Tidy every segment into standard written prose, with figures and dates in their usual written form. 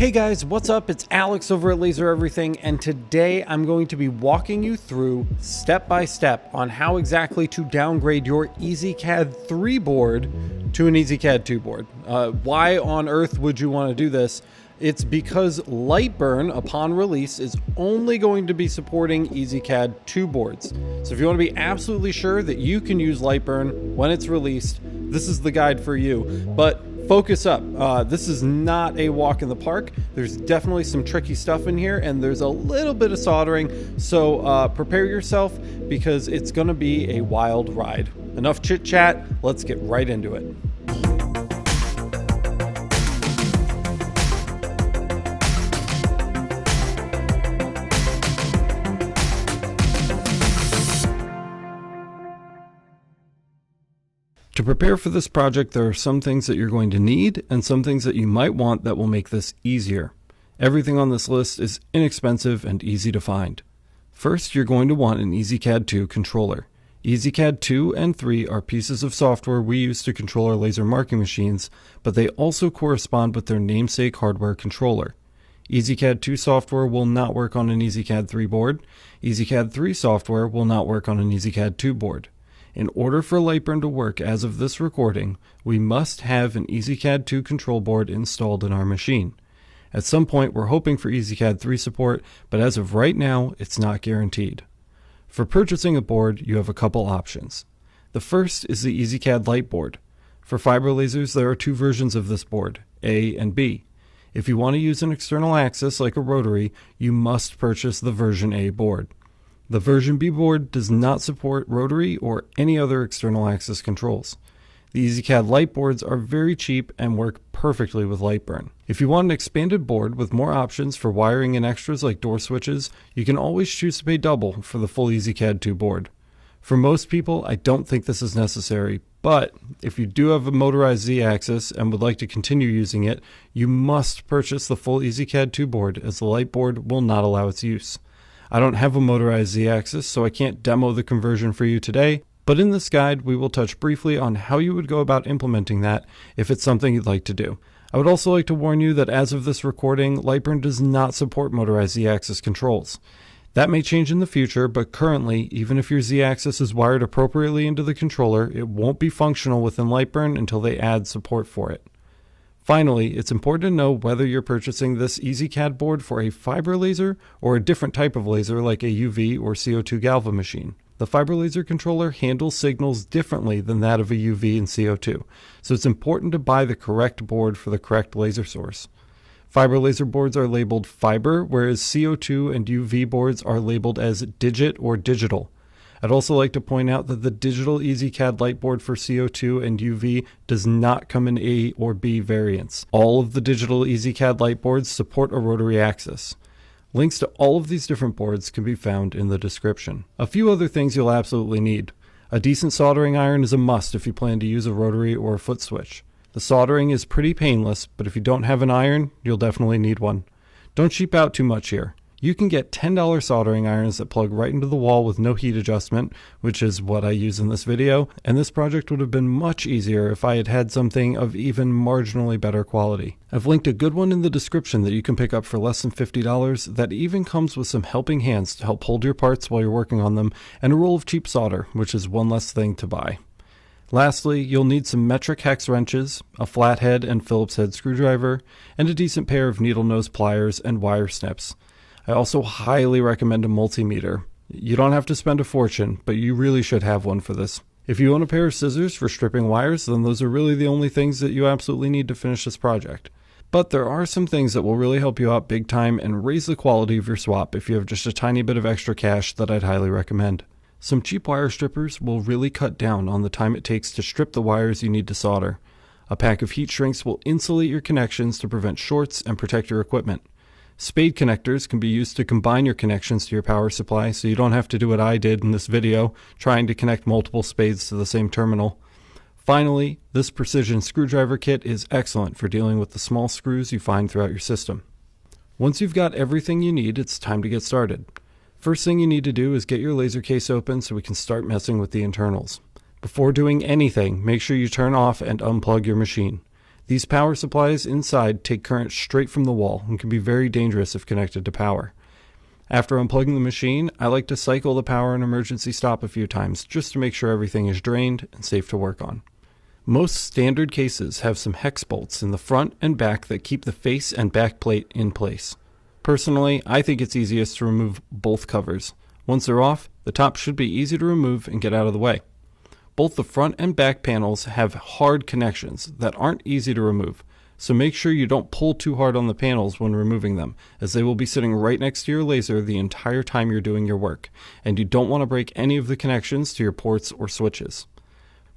Hey guys, what's up? It's Alex over at Laser Everything, and today I'm going to be walking you through step by step on how exactly to downgrade your EzCAD 3 board to an EzCAD 2 board. Why on earth would you want to do this? It's because LightBurn, upon release, is only going to be supporting EzCAD 2 boards. So if you want to be absolutely sure that you can use LightBurn when it's released, this is the guide for you. But focus up. This is not a walk in the park. There's definitely some tricky stuff in here, and there's a little bit of soldering. So prepare yourself because it's going to be a wild ride. Enough chit chat. Let's get right into it. To prepare for this project, there are some things that you're going to need and some things that you might want that will make this easier. Everything on this list is inexpensive and easy to find. First, you're going to want an EzCAD 2 controller. EzCAD 2 and 3 are pieces of software we use to control our laser marking machines, but they also correspond with their namesake hardware controller. EzCAD 2 software will not work on an EzCAD 3 board. EzCAD 3 software will not work on an EzCAD 2 board. In order for LightBurn to work as of this recording, we must have an EzCAD 2 control board installed in our machine. At some point, we're hoping for EzCAD 3 support, but as of right now, it's not guaranteed. For purchasing a board, you have a couple options. The first is the EzCAD Lite board. For fiber lasers, there are two versions of this board, A and B. If you want to use an external axis like a rotary, you must purchase the version A board. The version B board does not support rotary or any other external axis controls. The EzCAD Lite boards are very cheap and work perfectly with LightBurn. If you want an expanded board with more options for wiring and extras like door switches, you can always choose to pay double for the full EzCAD 2 board. For most people, I don't think this is necessary, but if you do have a motorized Z-axis and would like to continue using it, you must purchase the full EzCAD 2 board as the Lite board will not allow its use. I don't have a motorized Z-axis, so I can't demo the conversion for you today, but in this guide we will touch briefly on how you would go about implementing that if it's something you'd like to do. I would also like to warn you that as of this recording, LightBurn does not support motorized Z-axis controls. That may change in the future, but currently, even if your Z-axis is wired appropriately into the controller, it won't be functional within LightBurn until they add support for it. Finally, it's important to know whether you're purchasing this EzCAD board for a fiber laser or a different type of laser like a UV or CO2 Galvo machine. The fiber laser controller handles signals differently than that of a UV and CO2, so it's important to buy the correct board for the correct laser source. Fiber laser boards are labeled fiber, whereas CO2 and UV boards are labeled as digit or digital. I'd also like to point out that the digital EzCAD Lite board for CO2 and UV does not come in A or B variants. All of the digital EzCAD Lite boards support a rotary axis. Links to all of these different boards can be found in the description. A few other things you'll absolutely need. A decent soldering iron is a must if you plan to use a rotary or a foot switch. The soldering is pretty painless, but if you don't have an iron, you'll definitely need one. Don't cheap out too much here. You can get $10 soldering irons that plug right into the wall with no heat adjustment, which is what I use in this video, and this project would have been much easier if I had had something of even marginally better quality. I've linked a good one in the description that you can pick up for less than $50 that even comes with some helping hands to help hold your parts while you're working on them, and a roll of cheap solder, which is one less thing to buy. Lastly, you'll need some metric hex wrenches, a flathead and Phillips head screwdriver, and a decent pair of needle nose pliers and wire snips. I also highly recommend a multimeter. You don't have to spend a fortune, but you really should have one for this. If you own a pair of scissors for stripping wires, then those are really the only things that you absolutely need to finish this project. But there are some things that will really help you out big time and raise the quality of your swap if you have just a tiny bit of extra cash that I'd highly recommend. Some cheap wire strippers will really cut down on the time it takes to strip the wires you need to solder. A pack of heat shrinks will insulate your connections to prevent shorts and protect your equipment. Spade connectors can be used to combine your connections to your power supply, so you don't have to do what I did in this video, trying to connect multiple spades to the same terminal. Finally, this precision screwdriver kit is excellent for dealing with the small screws you find throughout your system. Once you've got everything you need, it's time to get started. First thing you need to do is get your laser case open so we can start messing with the internals. Before doing anything, make sure you turn off and unplug your machine. These power supplies inside take current straight from the wall and can be very dangerous if connected to power. After unplugging the machine, I like to cycle the power and emergency stop a few times just to make sure everything is drained and safe to work on. Most standard cases have some hex bolts in the front and back that keep the face and back plate in place. Personally, I think it's easiest to remove both covers. Once they're off, the top should be easy to remove and get out of the way. Both the front and back panels have hard connections that aren't easy to remove, so make sure you don't pull too hard on the panels when removing them, as they will be sitting right next to your laser the entire time you're doing your work, and you don't want to break any of the connections to your ports or switches.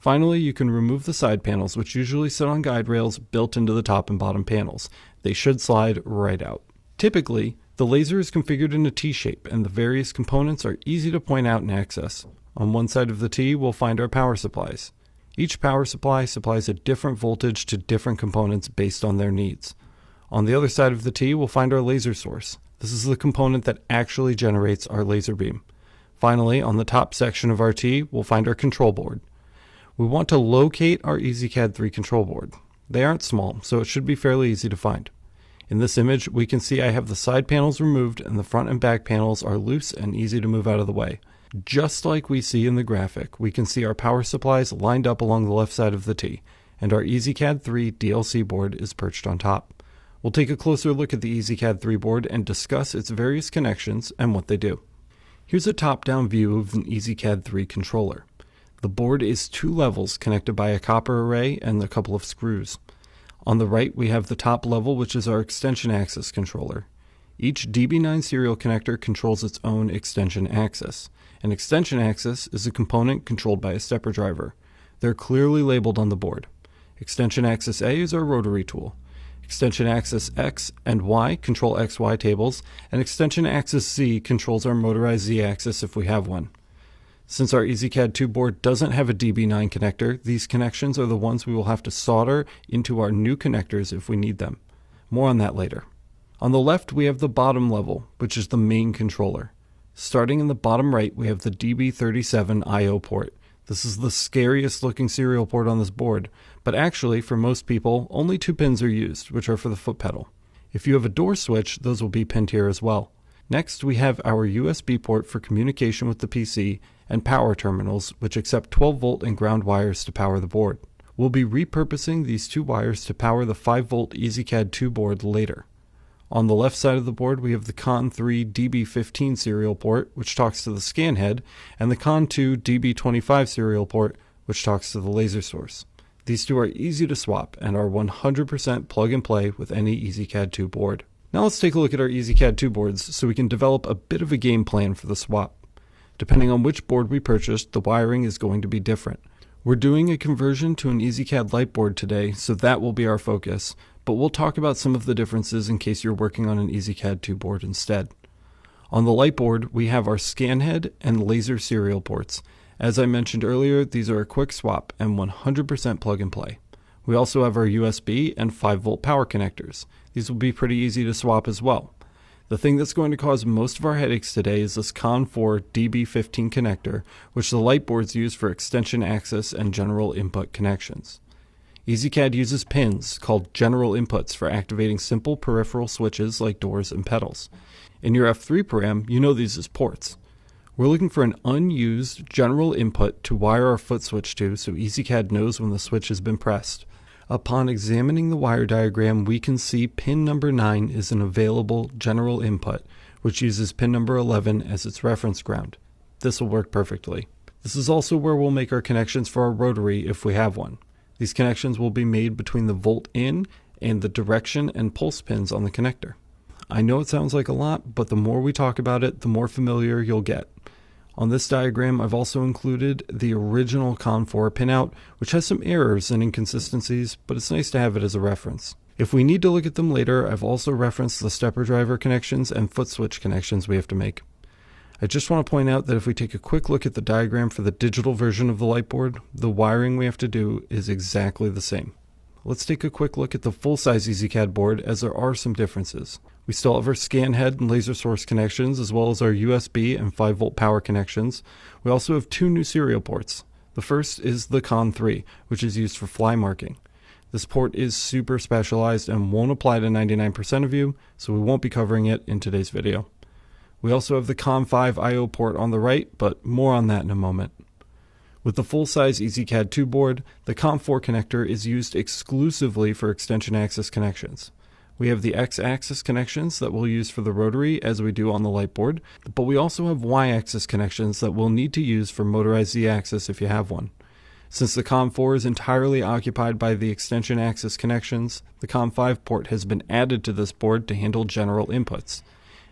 Finally, you can remove the side panels, which usually sit on guide rails built into the top and bottom panels. They should slide right out. Typically, the laser is configured in a T-shape, and the various components are easy to point out and access. On one side of the T, we'll find our power supplies. Each power supply supplies a different voltage to different components based on their needs. On the other side of the T, we'll find our laser source. This is the component that actually generates our laser beam. Finally, on the top section of our T, we'll find our control board. We want to locate our EzCAD 3 control board. They aren't small, so it should be fairly easy to find. In this image, we can see I have the side panels removed and the front and back panels are loose and easy to move out of the way. Just like we see in the graphic, we can see our power supplies lined up along the left side of the T, and our EzCAD 3 DLC board is perched on top. We'll take a closer look at the EzCAD 3 board and discuss its various connections and what they do. Here's a top-down view of an EzCAD 3 controller. The board is 2 levels connected by a copper array and a couple of screws. On the right, we have the top level, which is our extension axis controller. Each DB9 serial connector controls its own extension axis. An extension axis is a component controlled by a stepper driver. They're clearly labeled on the board. Extension axis A is our rotary tool. Extension axis X and Y control XY tables, and extension axis Z controls our motorized Z axis if we have one. Since our EzCAD 2 board doesn't have a DB9 connector, these connections are the ones we will have to solder into our new connectors if we need them. More on that later. On the left, we have the bottom level, which is the main controller. Starting in the bottom right, we have the DB37 I/O port. This is the scariest looking serial port on this board, but actually, for most people, only 2 pins are used, which are for the foot pedal. If you have a door switch, those will be pinned here as well. Next, we have our USB port for communication with the PC and power terminals, which accept 12 volt and ground wires to power the board. We'll be repurposing these 2 wires to power the 5 volt EzCAD 2 board later. On the left side of the board, we have the CON3 DB15 serial port, which talks to the scan head, and the CON2 DB25 serial port, which talks to the laser source. These 2 are easy to swap and are 100% plug and play with any EzCAD 2 board. Now let's take a look at our EzCAD 2 boards so we can develop a bit of a game plan for the swap. Depending on which board we purchased, the wiring is going to be different. We're doing a conversion to an EzCAD Lite board today, so that will be our focus, but we'll talk about some of the differences in case you're working on an EzCAD 2 board instead. On the Lite board, we have our scan head and laser serial ports. As I mentioned earlier, these are a quick swap and 100% plug and play. We also have our USB and 5 volt power connectors. These will be pretty easy to swap as well. The thing that's going to cause most of our headaches today is this CON4 DB15 connector, which the Lite boards use for extension axis and general input connections. EzCAD uses pins called general inputs for activating simple peripheral switches like doors and pedals. In your F3 program, you know these as ports. We're looking for an unused general input to wire our foot switch to so EzCAD knows when the switch has been pressed. Upon examining the wire diagram, we can see pin number 9 is an available general input, which uses pin number 11 as its reference ground. This will work perfectly. This is also where we'll make our connections for our rotary if we have one. These connections will be made between the volt in and the direction and pulse pins on the connector. I know it sounds like a lot, but the more we talk about it, the more familiar you'll get. On this diagram, I've also included the original CON4 pinout, which has some errors and inconsistencies, but it's nice to have it as a reference. If we need to look at them later, I've also referenced the stepper driver connections and foot switch connections we have to make. I just want to point out that if we take a quick look at the diagram for the digital version of the Lite board, the wiring we have to do is exactly the same. Let's take a quick look at the full-size EzCAD board, as there are some differences. We still have our scan head and laser source connections, as well as our USB and 5 volt power connections. We also have 2 new serial ports. The first is the CON3, which is used for fly marking. This port is super specialized and won't apply to 99% of you, so we won't be covering it in today's video. We also have the COM5 I/O port on the right, but more on that in a moment. With the full-size EzCAD 2 board, the COM4 connector is used exclusively for extension axis connections. We have the X-axis connections that we'll use for the rotary as we do on the Lite board, but we also have Y-axis connections that we'll need to use for motorized Z-axis if you have one. Since the COM4 is entirely occupied by the extension axis connections, the COM5 port has been added to this board to handle general inputs.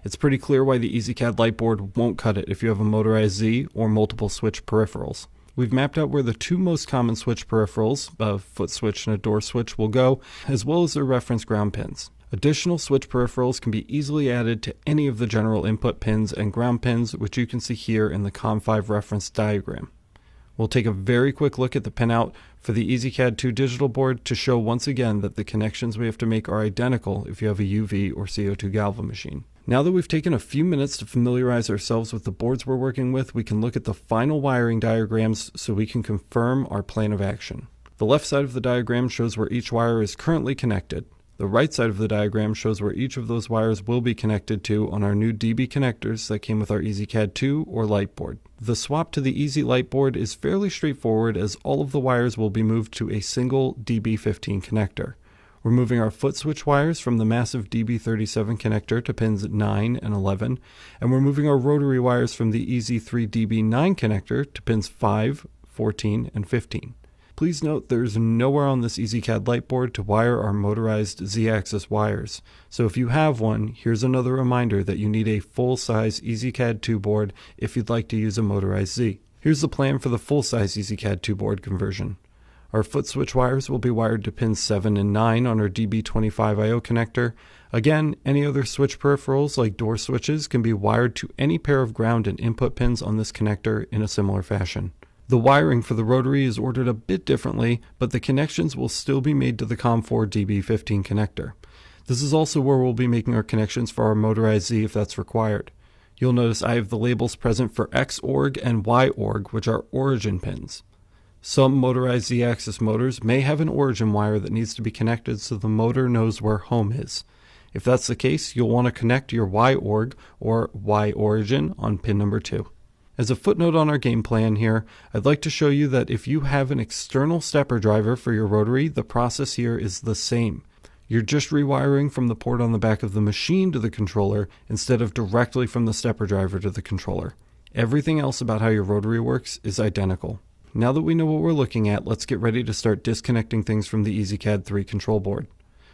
It's pretty clear why the EzCAD Lite board won't cut it if you have a motorized Z or multiple switch peripherals. We've mapped out where the two most common switch peripherals, a foot switch and a door switch, will go, as well as their reference ground pins. Additional switch peripherals can be easily added to any of the general input pins and ground pins, which you can see here in the COM5 reference diagram. We'll take a very quick look at the pinout for the EzCAD 2 digital board to show once again that the connections we have to make are identical if you have a UV or CO2 Galvo machine. Now that we've taken a few minutes to familiarize ourselves with the boards we're working with, we can look at the final wiring diagrams so we can confirm our plan of action. The left side of the diagram shows where each wire is currently connected. The right side of the diagram shows where each of those wires will be connected to on our new DB connectors that came with our EzCAD 2 or Lite board. The swap to the EzLite board is fairly straightforward as all of the wires will be moved to a single DB15 connector. We're moving our foot switch wires from the massive DB37 connector to pins 9 and 11, and we're moving our rotary wires from the EZ3 DB9 connector to pins 5, 14, and 15. Please note there's nowhere on this EzCAD Lite board to wire our motorized Z-axis wires, so if you have one, here's another reminder that you need a full-size EzCAD 2 board if you'd like to use a motorized Z. Here's the plan for the full-size EzCAD 2 board conversion. Our foot switch wires will be wired to pins 7 and 9 on our DB25 I/O connector. Again, any other switch peripherals like door switches can be wired to any pair of ground and input pins on this connector in a similar fashion. The wiring for the rotary is ordered a bit differently, but the connections will still be made to the COM4 DB15 connector. This is also where we'll be making our connections for our motorized Z if that's required. You'll notice I have the labels present for X org and Y org, which are origin pins. Some motorized Z-axis motors may have an origin wire that needs to be connected so the motor knows where home is. If that's the case, you'll want to connect your Y org or Y origin on pin number 2. As a footnote on our game plan here, I'd like to show you that if you have an external stepper driver for your rotary, the process here is the same. You're just rewiring from the port on the back of the machine to the controller instead of directly from the stepper driver to the controller. Everything else about how your rotary works is identical. Now that we know what we're looking at, let's get ready to start disconnecting things from the EzCAD 3 control board.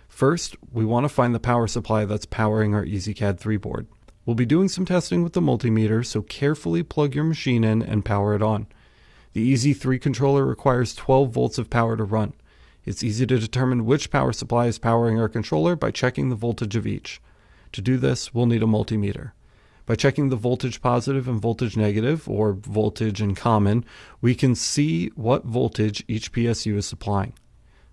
First, we want to find the power supply that's powering our EzCAD 3 board. We'll be doing some testing with the multimeter, so carefully plug your machine in and power it on. The EZ3 controller requires 12 volts of power to run. It's easy to determine which power supply is powering our controller by checking the voltage of each. To do this, we'll need a multimeter. By checking the voltage positive and voltage negative, or voltage in common, we can see what voltage each PSU is supplying.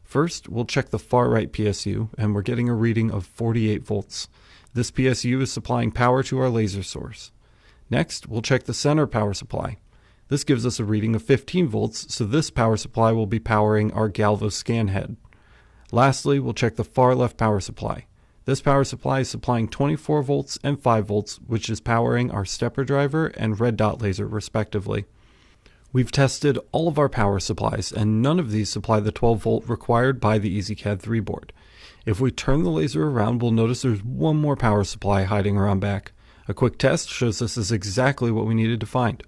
First, we'll check the far right PSU, and we're getting a reading of 48 volts. This PSU is supplying power to our laser source. Next, we'll check the center power supply. This gives us a reading of 15 volts, so this power supply will be powering our Galvo scan head. Lastly, we'll check the far left power supply. This power supply is supplying 24 volts and 5 volts, which is powering our stepper driver and red dot laser respectively. We've tested all of our power supplies, and none of these supply the 12 volt required by the EzCAD 3 board. If we turn the laser around, we'll notice there's one more power supply hiding around back. A quick test shows this is exactly what we needed to find.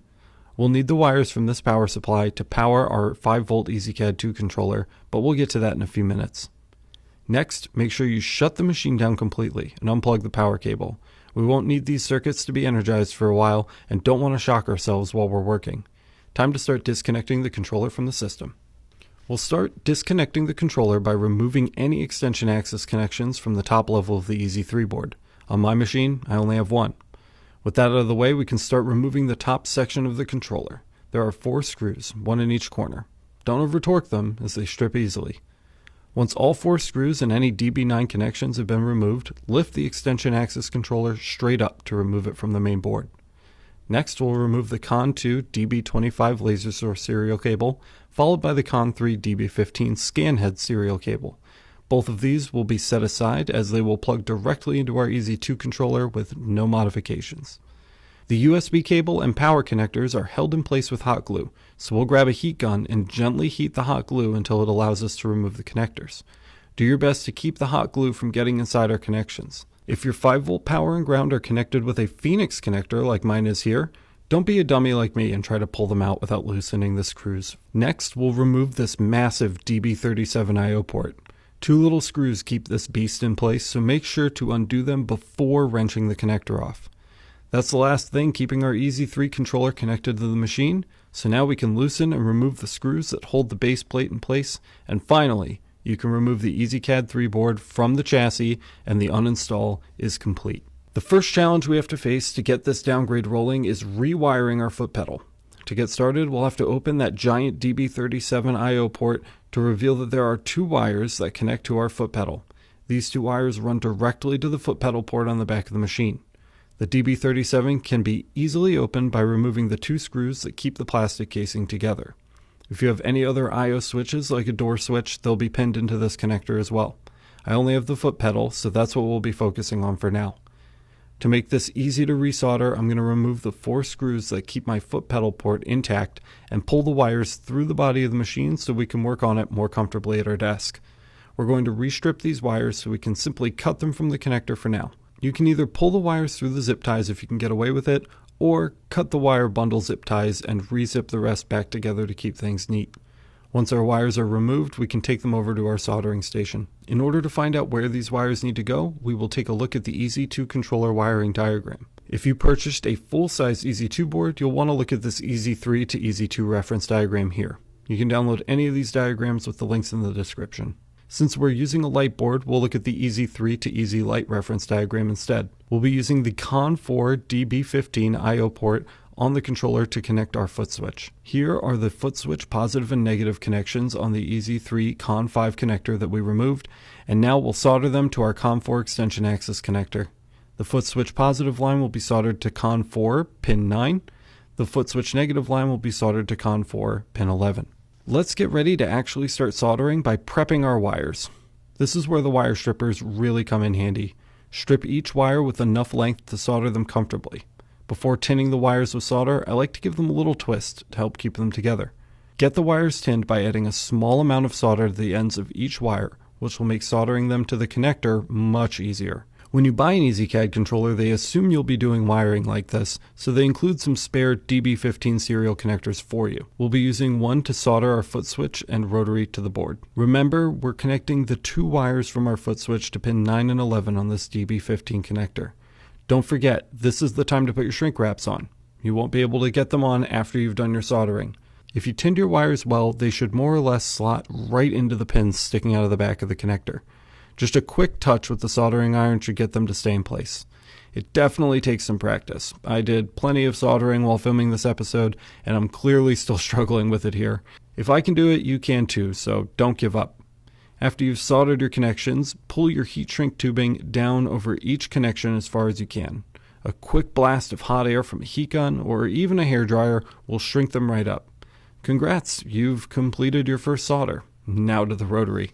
We'll need the wires from this power supply to power our 5 volt EzCAD 2 controller, but we'll get to that in a few minutes. Next, make sure you shut the machine down completely and unplug the power cable. We won't need these circuits to be energized for a while and don't want to shock ourselves while we're working. Time to start disconnecting the controller from the system. We'll start disconnecting the controller by removing any extension axis connections from the top level of the EZ3 board. On my machine, I only have one. With that out of the way, we can start removing the top section of the controller. There are 4 screws, one in each corner. Don't over-torque them as they strip easily. Once all 4 screws and any DB9 connections have been removed, lift the extension axis controller straight up to remove it from the main board. Next, we'll remove the CON2 DB25 laser source serial cable, followed by the CON3 DB15 scan head serial cable. Both of these will be set aside as they will plug directly into our EZ2 controller with no modifications. The USB cable and power connectors are held in place with hot glue, so we'll grab a heat gun and gently heat the hot glue until it allows us to remove the connectors. Do your best to keep the hot glue from getting inside our connections. If your 5-volt power and ground are connected with a Phoenix connector like mine is here, don't be a dummy like me and try to pull them out without loosening the screws. Next, we'll remove this massive DB37 I/O port. 2 little screws keep this beast in place, so make sure to undo them before wrenching the connector off. That's the last thing keeping our EZ3 controller connected to the machine, so now we can loosen and remove the screws that hold the base plate in place, and finally, you can remove the EzCAD 3 board from the chassis and the uninstall is complete. The first challenge we have to face to get this downgrade rolling is rewiring our foot pedal. To get started, we'll have to open that giant DB37 I/O port to reveal that there are 2 wires that connect to our foot pedal. These 2 wires run directly to the foot pedal port on the back of the machine. The DB37 can be easily opened by removing the 2 screws that keep the plastic casing together. If you have any other I/O switches like a door switch, they'll be pinned into this connector as well. I only have the foot pedal, so that's what we'll be focusing on for now. To make this easy to resolder, I'm going to remove the 4 screws that keep my foot pedal port intact and pull the wires through the body of the machine so we can work on it more comfortably at our desk. We're going to restrip these wires so we can simply cut them from the connector for now. You can either pull the wires through the zip ties if you can get away with it, or cut the wire bundle zip ties and re-zip the rest back together to keep things neat. Once our wires are removed, we can take them over to our soldering station. In order to find out where these wires need to go, we will take a look at the EZ2 controller wiring diagram. If you purchased a full-size EZ2 board, you'll want to look at this EZ3 to EZ2 reference diagram here. You can download any of these diagrams with the links in the description. Since we're using a Lite board, we'll look at the EZ3 to EzLite reference diagram instead. We'll be using the CON4 DB15 I/O port on the controller to connect our foot switch. Here are the foot switch positive and negative connections on the EZ3 CON5 connector that we removed, and now we'll solder them to our CON4 extension axis connector. The foot switch positive line will be soldered to CON4 pin 9. The foot switch negative line will be soldered to CON4 pin 11. Let's get ready to actually start soldering by prepping our wires. This is where the wire strippers really come in handy. Strip each wire with enough length to solder them comfortably. Before tinning the wires with solder, I like to give them a little twist to help keep them together. Get the wires tinned by adding a small amount of solder to the ends of each wire, which will make soldering them to the connector much easier. When you buy an EzCAD controller, they assume you'll be doing wiring like this, so they include some spare DB15 serial connectors for you. We'll be using one to solder our foot switch and rotary to the board. Remember, we're connecting the 2 wires from our foot switch to pin 9 and 11 on this DB15 connector. Don't forget, this is the time to put your shrink wraps on. You won't be able to get them on after you've done your soldering. If you tinned your wires well, they should more or less slot right into the pins sticking out of the back of the connector. Just a quick touch with the soldering iron should get them to stay in place. It definitely takes some practice. I did plenty of soldering while filming this episode, and I'm clearly still struggling with it here. If I can do it, you can too, so don't give up. After you've soldered your connections, pull your heat shrink tubing down over each connection as far as you can. A quick blast of hot air from a heat gun or even a hairdryer will shrink them right up. Congrats, you've completed your first solder. Now to the rotary.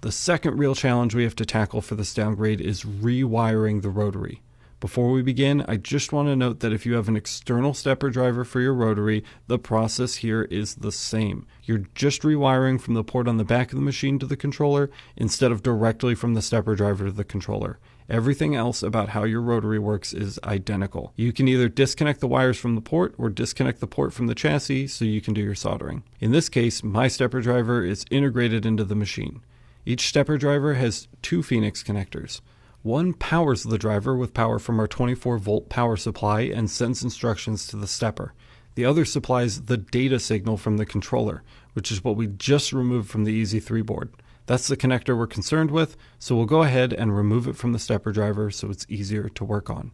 The second real challenge we have to tackle for this downgrade is rewiring the rotary. Before we begin, I just want to note that if you have an external stepper driver for your rotary, the process here is the same. You're just rewiring from the port on the back of the machine to the controller instead of directly from the stepper driver to the controller. Everything else about how your rotary works is identical. You can either disconnect the wires from the port or disconnect the port from the chassis so you can do your soldering. In this case, my stepper driver is integrated into the machine. Each stepper driver has 2 Phoenix connectors. One powers the driver with power from our 24-volt power supply and sends instructions to the stepper. The other supplies the data signal from the controller, which is what we just removed from the EZ3 board. That's the connector we're concerned with, so we'll go ahead and remove it from the stepper driver so it's easier to work on.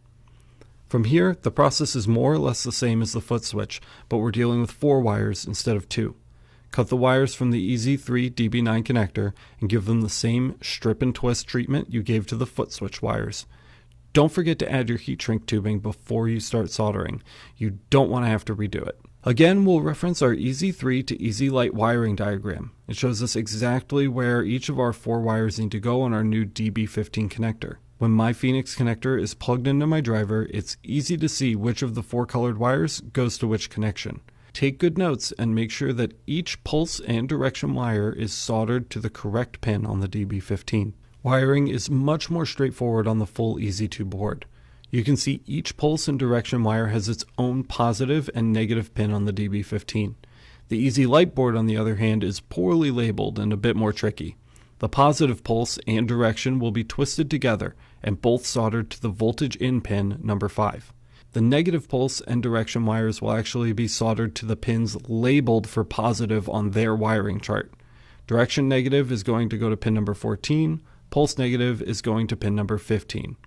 From here, the process is more or less the same as the foot switch, but we're dealing with 4 wires instead of 2. Cut the wires from the EZ3 DB9 connector and give them the same strip and twist treatment you gave to the foot switch wires. Don't forget to add your heat shrink tubing before you start soldering. You don't want to have to redo it. Again, we'll reference our EZ3 to EzLite wiring diagram. It shows us exactly where each of our 4 wires need to go on our new DB15 connector. When my Phoenix connector is plugged into my driver, it's easy to see which of the 4 colored wires goes to which connection. Take good notes and make sure that each pulse and direction wire is soldered to the correct pin on the DB15. Wiring is much more straightforward on the full EZ2 board. You can see each pulse and direction wire has its own positive and negative pin on the DB15. The EzLite board, on the other hand, is poorly labeled and a bit more tricky. The positive pulse and direction will be twisted together and both soldered to the voltage in pin number 5. The negative pulse and direction wires will actually be soldered to the pins labeled for positive on their wiring chart. Direction negative is going to go to pin number 14, pulse negative is going to pin number 15.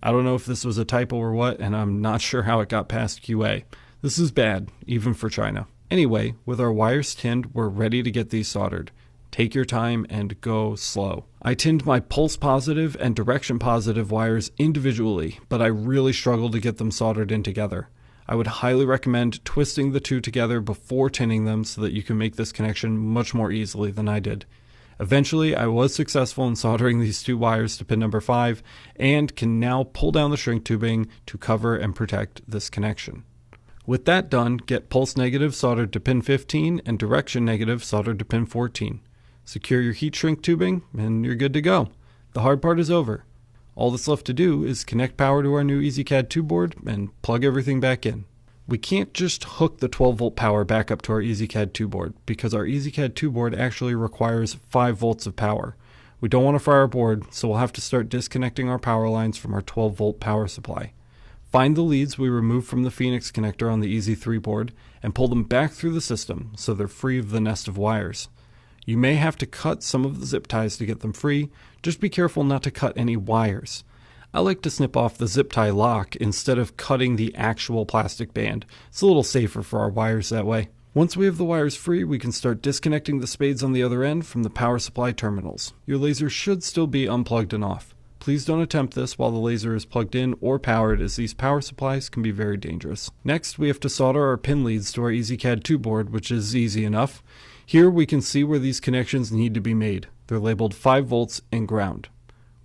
I don't know if this was a typo or what, and I'm not sure how it got past QA. This is bad, even for China. Anyway, with our wires tinned, we're ready to get these soldered. Take your time and go slow. I tinned my pulse positive and direction positive wires individually, but I really struggled to get them soldered in together. I would highly recommend twisting the two together before tinning them so that you can make this connection much more easily than I did. Eventually, I was successful in soldering these 2 wires to pin number 5 and can now pull down the shrink tubing to cover and protect this connection. With that done, get pulse negative soldered to pin 15 and direction negative soldered to pin 14. Secure your heat shrink tubing and you're good to go. The hard part is over. All that's left to do is connect power to our new EzCad 2 board and plug everything back in. We can't just hook the 12 volt power back up to our EzCad 2 board because our EzCad 2 board actually requires 5 volts of power. We don't want to fry our board, so we'll have to start disconnecting our power lines from our 12 volt power supply. Find the leads we removed from the Phoenix connector on the EZ3 board and pull them back through the system so they're free of the nest of wires. You may have to cut some of the zip ties to get them free. Just be careful not to cut any wires. I like to snip off the zip tie lock instead of cutting the actual plastic band. It's a little safer for our wires that way. Once we have the wires free, we can start disconnecting the spades on the other end from the power supply terminals. Your laser should still be unplugged and off. Please don't attempt this while the laser is plugged in or powered, as these power supplies can be very dangerous. Next, we have to solder our pin leads to our EzCad 2 board, which is easy enough. Here we can see where these connections need to be made. They're labeled 5 volts and ground.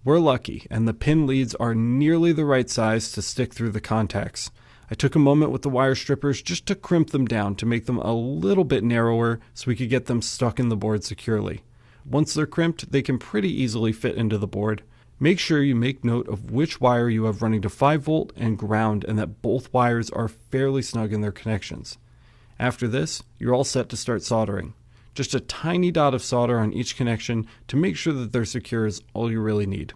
We're lucky, and the pin leads are nearly the right size to stick through the contacts. I took a moment with the wire strippers just to crimp them down to make them a little bit narrower so we could get them stuck in the board securely. Once they're crimped, they can pretty easily fit into the board. Make sure you make note of which wire you have running to 5 volt and ground and that both wires are fairly snug in their connections. After this, you're all set to start soldering. Just a tiny dot of solder on each connection to make sure that they're secure is all you really need.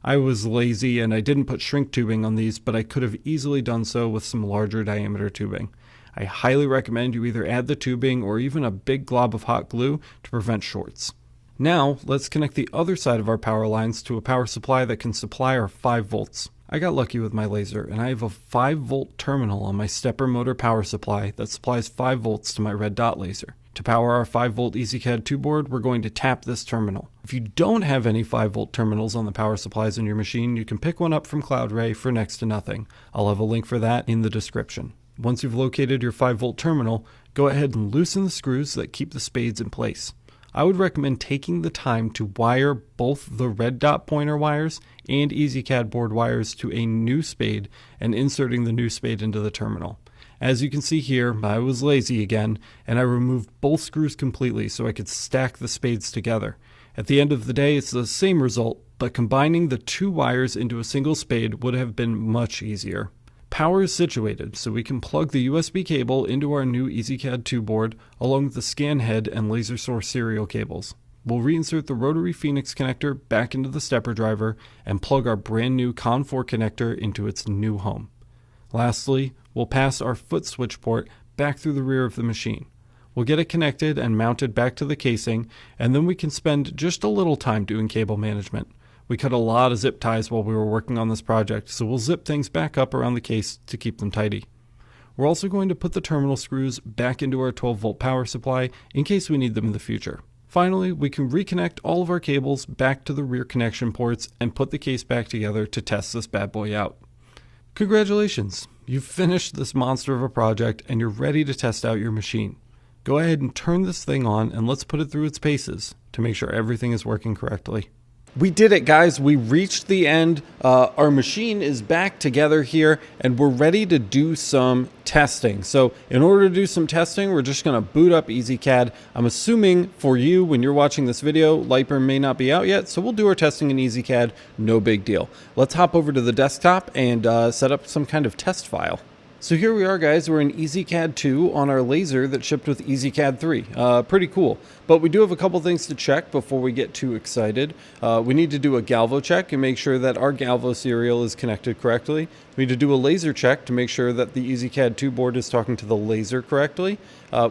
I was lazy and I didn't put shrink tubing on these, but I could have easily done so with some larger diameter tubing. I highly recommend you either add the tubing or even a big glob of hot glue to prevent shorts. Now, let's connect the other side of our power lines to a power supply that can supply our 5 volts. I got lucky with my laser, and I have a 5 volt terminal on my stepper motor power supply that supplies 5 volts to my red dot laser. To power our 5 volt EzCad 2 board, we're going to tap this terminal. If you don't have any 5 volt terminals on the power supplies in your machine, you can pick one up from CloudRay for next to nothing. I'll have a link for that in the description. Once you've located your 5 volt terminal, go ahead and loosen the screws that keep the spades in place. I would recommend taking the time to wire both the red dot pointer wires and EzCad board wires to a new spade and inserting the new spade into the terminal. As you can see here, I was lazy again, and I removed both screws completely so I could stack the spades together. At the end of the day, it's the same result, but combining the 2 wires into a single spade would have been much easier. Power is situated, so we can plug the USB cable into our new EzCad 2 board along with the scan head and laser source serial cables. We'll reinsert the rotary Phoenix connector back into the stepper driver and plug our brand new Con 4 connector into its new home. Lastly, we'll pass our foot switch port back through the rear of the machine. We'll get it connected and mounted back to the casing, and then we can spend just a little time doing cable management. We cut a lot of zip ties while we were working on this project, so we'll zip things back up around the case to keep them tidy. We're also going to put the terminal screws back into our 12 volt power supply in case we need them in the future. Finally, we can reconnect all of our cables back to the rear connection ports and put the case back together to test this bad boy out. Congratulations! You've finished this monster of a project and you're ready to test out your machine. Go ahead and turn this thing on and let's put it through its paces to make sure everything is working correctly. We did it, guys. We reached the end. Our machine is back together here and we're ready to do some testing. So in order to do some testing, we're just going to boot up EzCAD. I'm assuming for you, when you're watching this video, LightBurn may not be out yet, so we'll do our testing in EzCAD. No big deal. Let's hop over to the desktop and set up some kind of test file. So here we are, guys. We're in EzCAD 2 on our laser that shipped with EzCAD 3. Pretty cool. But we do have a couple things to check before we get too excited. We need to do a Galvo check and make sure that our Galvo serial is connected correctly. We need to do a laser check to make sure that the EzCAD 2 board is talking to the laser correctly.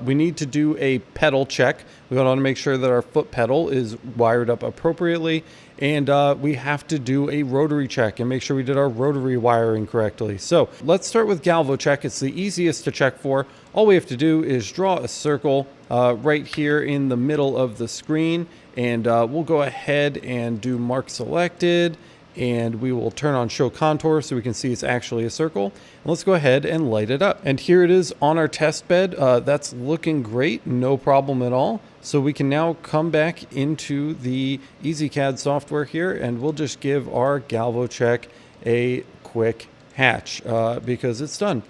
We need to do a pedal check. We want to make sure that our foot pedal is wired up appropriately. And we have to do a rotary check and make sure we did our rotary wiring correctly. So let's start with Galvo check. It's the easiest to check for. All we have to do is draw a circle right here in the middle of the screen. And we'll go ahead and do mark selected. And we will turn on show contour so we can see it's actually a circle. And let's go ahead and light it up. And here it is on our test bed. That's looking great, no problem at all. So we can now come back into the EzCAD software here and we'll just give our Galvo check a quick hatch because it's done.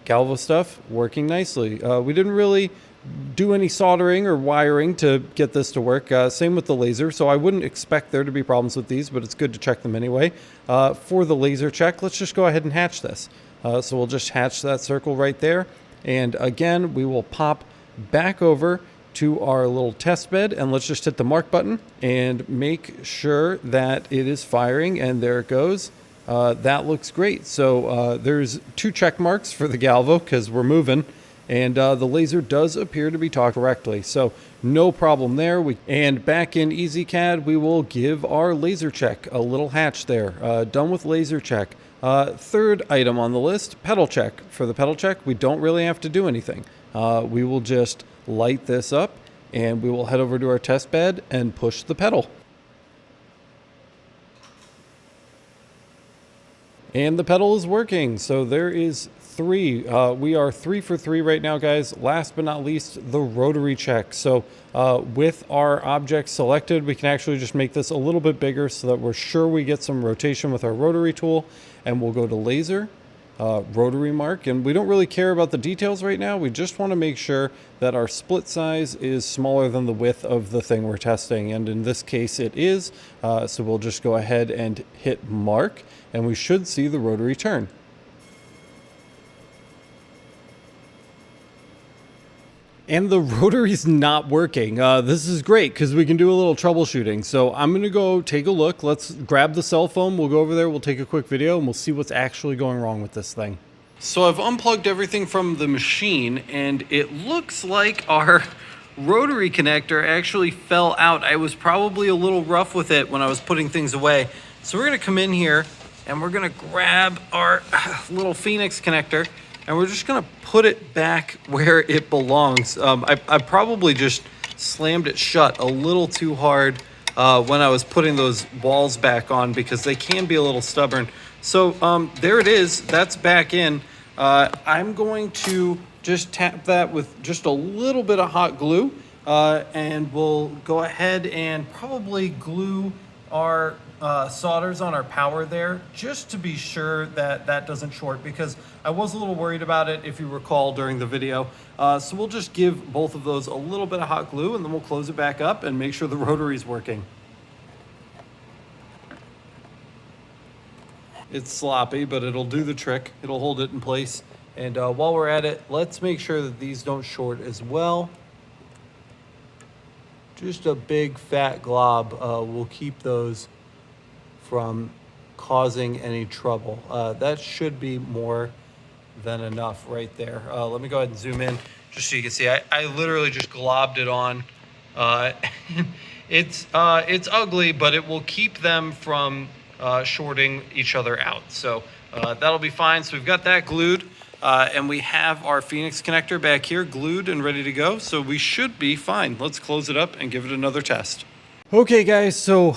Galvo stuff working nicely. We didn't really do any soldering or wiring to get this to work. Same with the laser, so I wouldn't expect there to be problems with these, but it's good to check them anyway. For the laser check, let's just go ahead and hatch this. So we'll just hatch that circle right there. And again, we will pop back over to our little test bed and let's just hit the mark button and make sure that it is firing, and there it goes. That looks great. So there's 2 check marks for the Galvo because we're moving. And the laser does appear to be talking correctly, so no problem there. And back in EzCAD, we will give our laser check a little hatch there. Done with laser check. Third item on the list, pedal check. For the pedal check, we don't really have to do anything. We will just light this up, and we will head over to our test bed and push the pedal. And the pedal is working, so there is 3. We are 3 for 3 right now, guys. Last but not least, the rotary check. So with our object selected, we can actually just make this a little bit bigger so that we're sure we get some rotation with our rotary tool. And we'll go to laser, rotary mark, and we don't really care about the details right now. We just want to make sure that our split size is smaller than the width of the thing we're testing, and in this case it is. So we'll just go ahead and hit mark, and we should see the rotary turn. And the rotary's not working. This is great because we can do a little troubleshooting. So I'm going to go take a look. Let's grab the cell phone. We'll go over there. We'll take a quick video and we'll see what's actually going wrong with this thing. So I've unplugged everything from the machine and it looks like our rotary connector actually fell out. I was probably a little rough with it when I was putting things away. So we're going to come in here and we're going to grab our little Phoenix connector. And we're just gonna put it back where it belongs. I probably just slammed it shut a little too hard when I was putting those walls back on because they can be a little stubborn. So there it is, that's back in. I'm going to just tap that with just a little bit of hot glue and we'll go ahead and probably glue our solders on our power there just to be sure that that doesn't short, because I was a little worried about it, if you recall, during the video. So we'll just give both of those a little bit of hot glue and then we'll close it back up and make sure the rotary is working. It's sloppy, but it'll do the trick. It'll hold it in place. And while we're at it, let's make sure that these don't short as well. Just a big fat glob will keep those from causing any trouble. That should be more than enough right there. Let me go ahead and zoom in just so you can see. I literally just globbed it on. It's ugly, but it will keep them from shorting each other out. So that'll be fine. So we've got that glued. And we have our Phoenix connector back here glued and ready to go, so we should be fine. Let's close it up and give it another test. Okay guys, so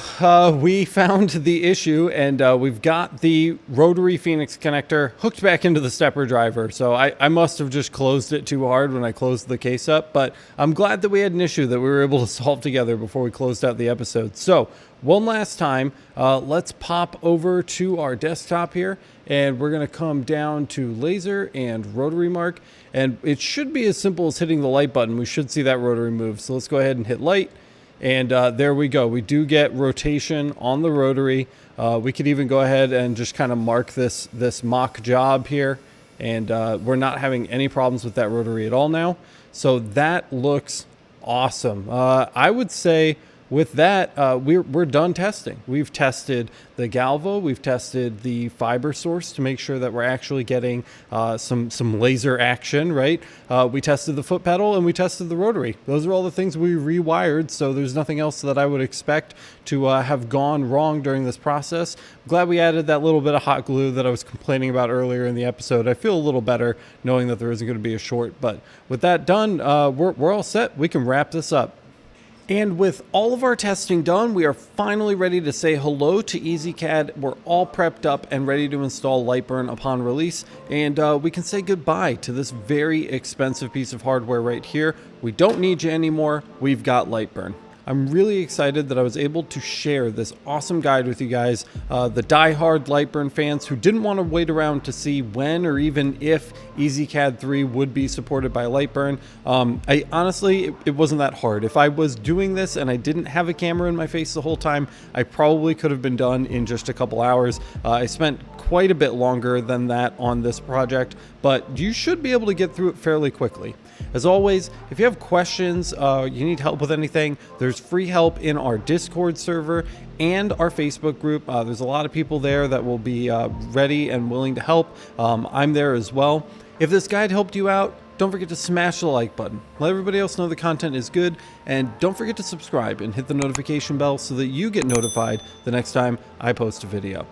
we found the issue, and we've got the rotary Phoenix connector hooked back into the stepper driver. So I must have just closed it too hard when I closed the case up, but I'm glad that we had an issue that we were able to solve together before we closed out the episode. So one last time, let's pop over to our desktop here, and we're going to come down to laser and rotary mark, and it should be as simple as hitting the light button. We should see that rotary move. So let's go ahead and hit light. And there we go. We do get rotation on the rotary. We could even go ahead and just kind of mark this mock job here. And we're not having any problems with that rotary at all now. So that looks awesome. I would say with that, we're done testing. We've tested the Galvo. We've tested the fiber source to make sure that we're actually getting some laser action, right? We tested the foot pedal and we tested the rotary. Those are all the things we rewired, so there's nothing else that I would expect to have gone wrong during this process. I'm glad we added that little bit of hot glue that I was complaining about earlier in the episode. I feel a little better knowing that there isn't going to be a short, but with that done, we're all set. We can wrap this up. And with all of our testing done, we are finally ready to say hello to Ezcad. We're all prepped up and ready to install LightBurn upon release. And we can say goodbye to this very expensive piece of hardware right here. We don't need you anymore. We've got LightBurn. I'm really excited that I was able to share this awesome guide with you guys, the die-hard LightBurn fans who didn't want to wait around to see when or even if EzCAD 3 would be supported by LightBurn. I honestly, it wasn't that hard. If I was doing this and I didn't have a camera in my face the whole time, I probably could have been done in just a couple hours. I spent quite a bit longer than that on this project, but you should be able to get through it fairly quickly. As always, if you have questions, you need help with anything, there's free help in our Discord server and our Facebook group. There's a lot of people there that will be ready and willing to help. I'm there as well. If this guide helped you out, don't forget to smash the like button. Let everybody else know the content is good, and don't forget to subscribe and hit the notification bell so that you get notified the next time I post a video.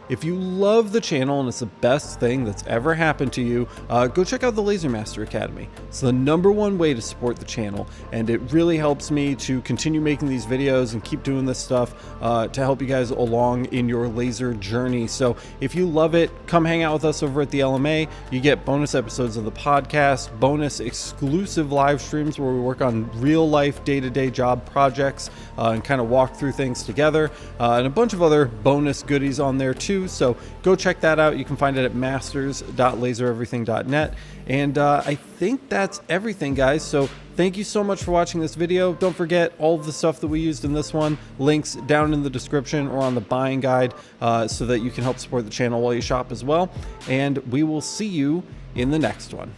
If you love the channel and it's the best thing that's ever happened to you, go check out the Laser Master Academy. It's the #1 way to support the channel, and it really helps me to continue making these videos and keep doing this stuff to help you guys along in your laser journey. So if you love it, come hang out with us over at the LMA. You get bonus episodes of the podcast, bonus exclusive live streams where we work on real life day-to-day job projects and kind of walk through things together, and a bunch of other bonus goodies on there too. So go check that out. You can find it at masters.lasereverything.net. And I think that's everything, guys. So thank you so much for watching this video. Don't forget all of the stuff that we used in this one, links down in the description or on the buying guide, so that you can help support the channel while you shop as well. And we will see you in the next one.